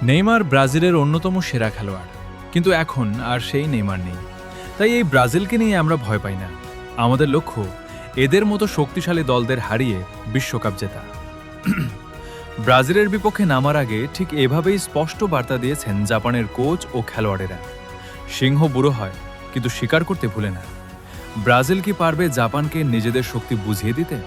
Neymar ব্রাজিলের অন্যতম সেরা খেলোয়াড়, কিন্তু এখন আর সেই নেইমার নেই। তাই এই ব্রাজিলকে নিয়ে আমরা ভয় পাই না। আমাদের লক্ষ্য এদের মতো শক্তিশালী দলদের হারিয়ে বিশ্বকাপ জেতা। ব্রাজিলের বিপক্ষে নামার আগে ঠিক এভাবেই স্পষ্ট বার্তা দিয়েছেন জাপানের কোচ ও খেলোয়াড়েরা। সিংহ বুড়ো হয়, কিন্তু স্বীকার করতে ভুলে না। ব্রাজিল কি পারবে জাপানকে নিজেদের শক্তি বুঝিয়ে দিতে?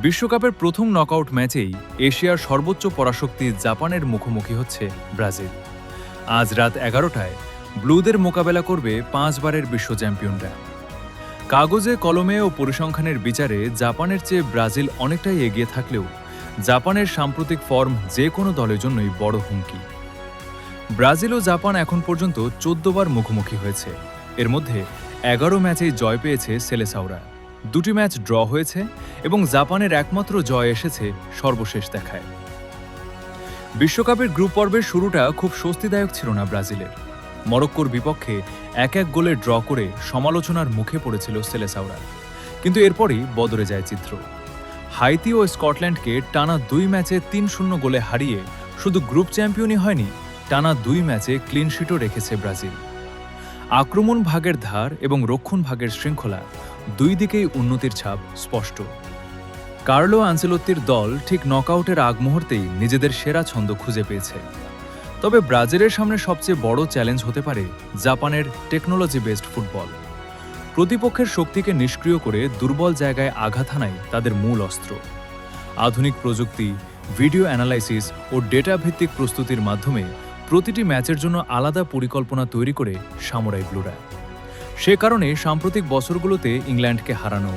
বিশ্বকাপের প্রথম নকআউট ম্যাচেই এশিয়ার সর্বোচ্চ পরাশক্তি জাপানের মুখোমুখি হচ্ছে ব্রাজিল। আজ রাত 11টায় ব্লুদের মোকাবেলা করবে 5 বারের বিশ্ব চ্যাম্পিয়নরা। কাগজে কলমে ও পরিসংখ্যানের বিচারে জাপানের চেয়ে ব্রাজিল অনেকটাই এগিয়ে থাকলেও জাপানের সাম্প্রতিক ফর্ম যে কোনো দলের জন্যই বড় হুমকি। ব্রাজিল ও জাপান এখন পর্যন্ত 14 বার মুখোমুখি হয়েছে। এর মধ্যে 11 ম্যাচেই জয় পেয়েছে সেলেসাওরা, 2টি ম্যাচ ড্র হয়েছে এবং জাপানের একমাত্র জয় এসেছে সর্বশেষ দেখায়। বিশ্বকাপের গ্রুপ পর্বের শুরুটা খুব স্বস্তিদায়ক ছিল না ব্রাজিলের। মরক্কোর বিপক্ষে 1-1 গোলে ড্র করে সমালোচনার মুখে পড়েছিল সেলেসাওরা, কিন্তু এরপরই বদলে যায় চিত্র। হাইতি ও স্কটল্যান্ডকে টানা 2 ম্যাচে 3-0 গোলে হারিয়ে শুধু গ্রুপ চ্যাম্পিয়নই হয়নি, টানা 2 ম্যাচে ক্লিনশিটও রেখেছে ব্রাজিল। আক্রমণ ভাগের ধার এবং রক্ষণ ভাগের শৃঙ্খলা দুই দিকেই উন্নতির ছাপ স্পষ্ট। কার্লো আনচেলত্তির দল ঠিক নকআউটের আগ মুহূর্তেই নিজেদের সেরা ছন্দ খুঁজে পেয়েছে। তবে ব্রাজিলের সামনে সবচেয়ে বড় চ্যালেঞ্জ হতে পারে জাপানের টেকনোলজি বেসড ফুটবল। প্রতিপক্ষের শক্তিকে নিষ্ক্রিয় করে দুর্বল জায়গায় আঘাত হানাই তাদের মূল অস্ত্র। আধুনিক প্রযুক্তি, ভিডিও অ্যানালাইসিস ও ডেটা ভিত্তিক প্রস্তুতির মাধ্যমে প্রতিটি ম্যাচের জন্য আলাদা পরিকল্পনা তৈরি করে সামুরাই ব্লুরা। সে কারণে সাম্প্রতিক বছরগুলোতে ইংল্যান্ডকে হারানো,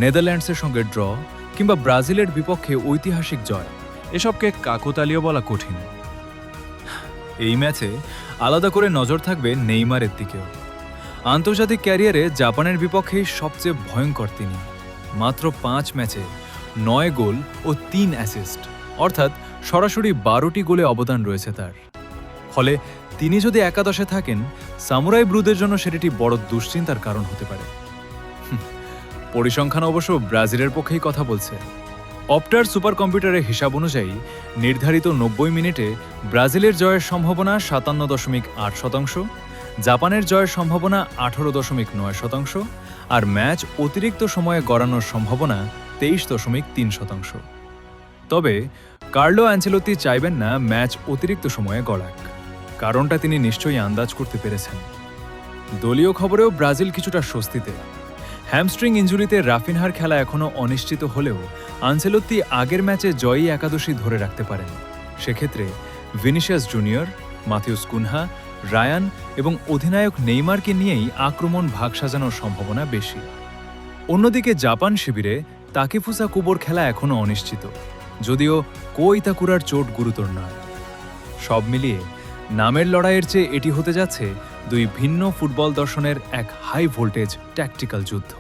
নেদারল্যান্ডসের সঙ্গে ড্র কিংবা ব্রাজিলের বিপক্ষে ঐতিহাসিক জয়, এসবকে কাকতালীয় বলা কঠিন। এই ম্যাচে আলাদা করে নজর থাকবে নেইমারের দিকেও। আন্তর্জাতিক ক্যারিয়ারে জাপানের বিপক্ষেই সবচেয়ে ভয়ঙ্কর তিনি। মাত্র 5 ম্যাচে 9 গোল ও 3 অ্যাসিস্ট, অর্থাৎ সরাসরি 12টি গোলে অবদান রয়েছে তার। ফলে তিনি যদি একাদশে থাকেন, সামুরাই ব্লুদের জন্য সেটি বড় দুশ্চিন্তার কারণ হতে পারে। পরিসংখ্যান অবশ্য ব্রাজিলের পক্ষেই কথা বলছে। অপটার সুপার কম্পিউটারের হিসাব অনুযায়ী নির্ধারিত 90 মিনিটে ব্রাজিলের জয়ের সম্ভাবনা 57.8%, জাপানের জয়ের সম্ভাবনা 18.9% আর ম্যাচ অতিরিক্ত সময়ে গড়ানোর সম্ভাবনা 23.3%। তবে কার্লো আনচেলত্তি চাইবেন না ম্যাচ অতিরিক্ত সময়ে গড়াক। কারণটা তিনি নিশ্চয়ই আন্দাজ করতে পেরেছেন। দলীয় খবরেও ব্রাজিল কিছুটা স্বস্তিতে। হ্যামস্ট্রিং ইনজুরিতে রাফিনহার খেলা এখনও অনিশ্চিত হলেও আনচেলত্তি আগের ম্যাচে জয়ী একাদশী ধরে রাখতে পারেন। সেক্ষেত্রে Vinicius Junior, Matheus Cunha, Rayan এবং অধিনায়ক নেইমারকে নিয়েই আক্রমণ ভাগ সাজানোর সম্ভাবনা বেশি। অন্যদিকে জাপান শিবিরে তাকেফুসা কুবোর খেলা এখনও অনিশ্চিত, যদিও কো ইতাকুরার চোট গুরুতর নয়। সব মিলিয়ে নামের লড়াইয়ের চেয়ে এটি হতে যাচ্ছে দুই ভিন্ন ফুটবল দর্শনের এক হাই ভোল্টেজ ট্যাকটিক্যাল যুদ্ধ।